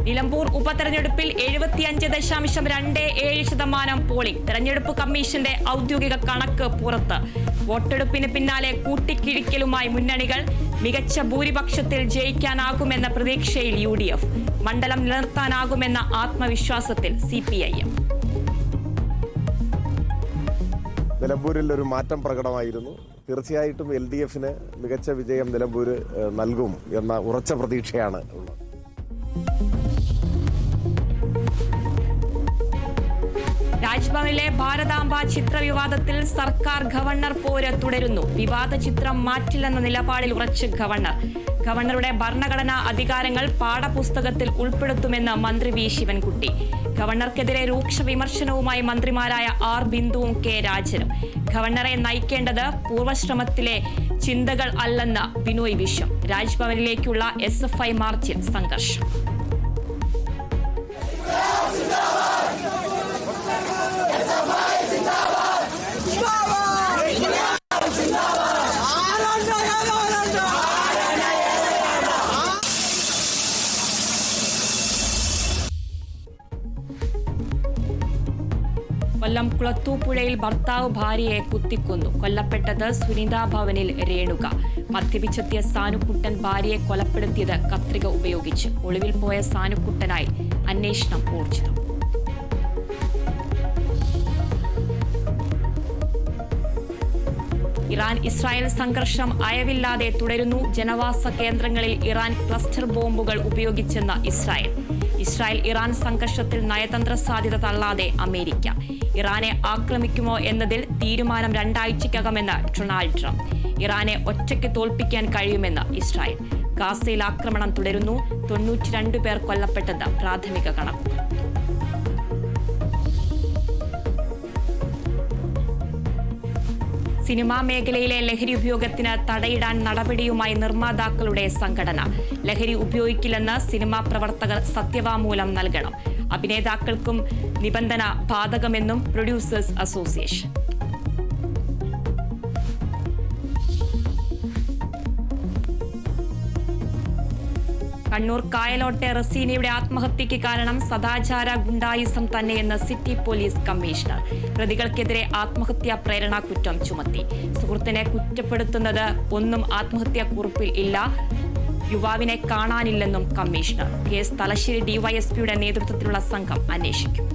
നിലമ്പൂർ ഉപതെരഞ്ഞെടുപ്പിൽ 75.27% പോളിംഗ്. തെരഞ്ഞെടുപ്പ് കമ്മീഷന്റെ ഔദ്യോഗിക കണക്ക് പുറത്ത്. വോട്ടെടുപ്പിന് പിന്നാലെ കൂട്ടിക്കിഴിക്കലുമായി മുന്നണികൾ. മികച്ച ഭൂരിപക്ഷത്തിൽ ജയിക്കാനാകുമെന്ന പ്രതീക്ഷയിൽ UDF. മണ്ഡലം നിലനിർത്താനാകുമെന്ന ആത്മവിശ്വാസത്തിൽ CPIM. നിലമ്പൂരിൽ ഒരു മാറ്റം പ്രകടമായിരുന്നു. തീർച്ചയായിട്ടും LDFന് മികച്ച വിജയം നിലമ്പൂർ നൽകും എന്ന ഉറച്ച പ്രതീക്ഷയാണ് ഉള്ളത്. രാജ്ഭവനിലെ ഭാരതാംബ ചിത്രവിവാദത്തിൽ സർക്കാർ ഗവർണർ പോര് തുടരുന്നു. വിവാദ ചിത്രം മാറ്റില്ലെന്ന നിലപാടിൽ ഉറച്ച് ഗവർണറുടെ ഭരണഘടനാ അധികാരങ്ങൾ പാഠപുസ്തകത്തിൽ ഉൾപ്പെടുത്തുമെന്ന് മന്ത്രി V ശിവൻകുട്ടി. ഗവർണർക്കെതിരെ രൂക്ഷ വിമർശനവുമായി മന്ത്രിമാരായ R ബിന്ദുവും K രാജനും. ഗവർണറെ നയിക്കേണ്ടത് പൂർവശ്രമത്തിലെ ചിന്തകൾ അല്ലെന്ന് ബിനോയ് വിശ്വം. രാജ്ഭവനിലേക്കുള്ള SFI മാർച്ചിൽ സംഘർഷം. കൊല്ലം കുളത്തൂപ്പുഴയിൽ ഭർത്താവ് ഭാര്യയെ കുത്തിക്കൊന്നു. കൊല്ലപ്പെട്ടത് സുനിതാ ഭവനിൽ രേണുക. മദ്യപിച്ചെത്തിയ സാനുക്കുട്ടൻ ഭാര്യയെ കൊലപ്പെടുത്തിയത് കത്രിക ഉപയോഗിച്ച്. ഒളിവിൽ പോയ സാനുക്കുട്ടനായി അന്വേഷണം ഊർജിതം. ഇറാൻ ഇസ്രായേൽ സംഘർഷം അയവില്ലാതെ തുടരുന്നു. ജനവാസ കേന്ദ്രങ്ങളിൽ ഇറാൻ ക്ലസ്റ്റർ ബോംബുകൾ ഉപയോഗിച്ചെന്ന ഇസ്രായേൽ ഇറാൻ സംഘർഷത്തിൽ നയതന്ത്ര സാധ്യത തള്ളാതെ അമേരിക്ക. ഇറാനെ ആക്രമിക്കുമോ എന്നതിൽ തീരുമാനം 2 ആഴ്ചയ്ക്കകമെന്ന് ഡൊണാൾഡ് ട്രംപ്. ഇറാനെ ഒറ്റയ്ക്ക് തോൽപ്പിക്കാൻ കഴിയുമെന്ന് ഇസ്രായേൽ. ഗാസയിൽ ആക്രമണം തുടരുന്നു. 92 പേർ കൊല്ലപ്പെട്ടത് പ്രാഥമിക കണക്ക്. സിനിമാ മേഖലയിലെ ലഹരി ഉപയോഗത്തിന് തടയിടാൻ നടപടിയുമായി നിർമ്മാതാക്കളുടെ സംഘടന. ലഹരി ഉപയോഗിക്കില്ലെന്ന് സിനിമാ പ്രവർത്തകർ സത്യവാങ്മൂലം നൽകണം. അഭിനേതാക്കൾക്കും നിബന്ധന ബാധകമെന്നും പ്രൊഡ്യൂസേഴ്സ് അസോസിയേഷൻ. കണ്ണൂർ കായലോട്ടെ റസീനയുടെ ആത്മഹത്യയ്ക്ക് കാരണം സദാചാര ഗുണ്ടായിസം തന്നെയെന്ന് സിറ്റി പോലീസ് കമ്മീഷണർ. പ്രതികൾക്കെതിരെ ആത്മഹത്യാ പ്രേരണ കുറ്റം ചുമത്തി. സുഹൃത്തിനെ കുറ്റപ്പെടുത്തുന്നത് ഒന്നും ആത്മഹത്യാക്കുറിപ്പിൽ ഇല്ല. യുവാവിനെ കാണാനില്ലെന്നും കമ്മീഷണർ. കേസ് തലശ്ശേരി DYSPയുടെ നേതൃത്വത്തിലുള്ള സംഘം അന്വേഷിക്കും.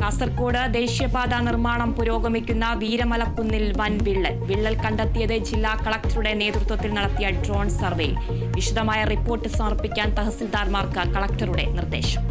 കാസർഗോഡ് ദേശീയപാത നിർമ്മാണം പുരോഗമിക്കുന്ന വീരമലക്കുന്നിൽ വൻ വിള്ളൽ കണ്ടെത്തിയത് ജില്ലാ കളക്ടറുടെ നേതൃത്വത്തിൽ നടത്തിയ ഡ്രോൺ സർവേയിൽ. വിശദമായ റിപ്പോർട്ട് സമർപ്പിക്കാൻ തഹസിൽദാർമാർക്ക് കളക്ടറുടെ നിർദ്ദേശം.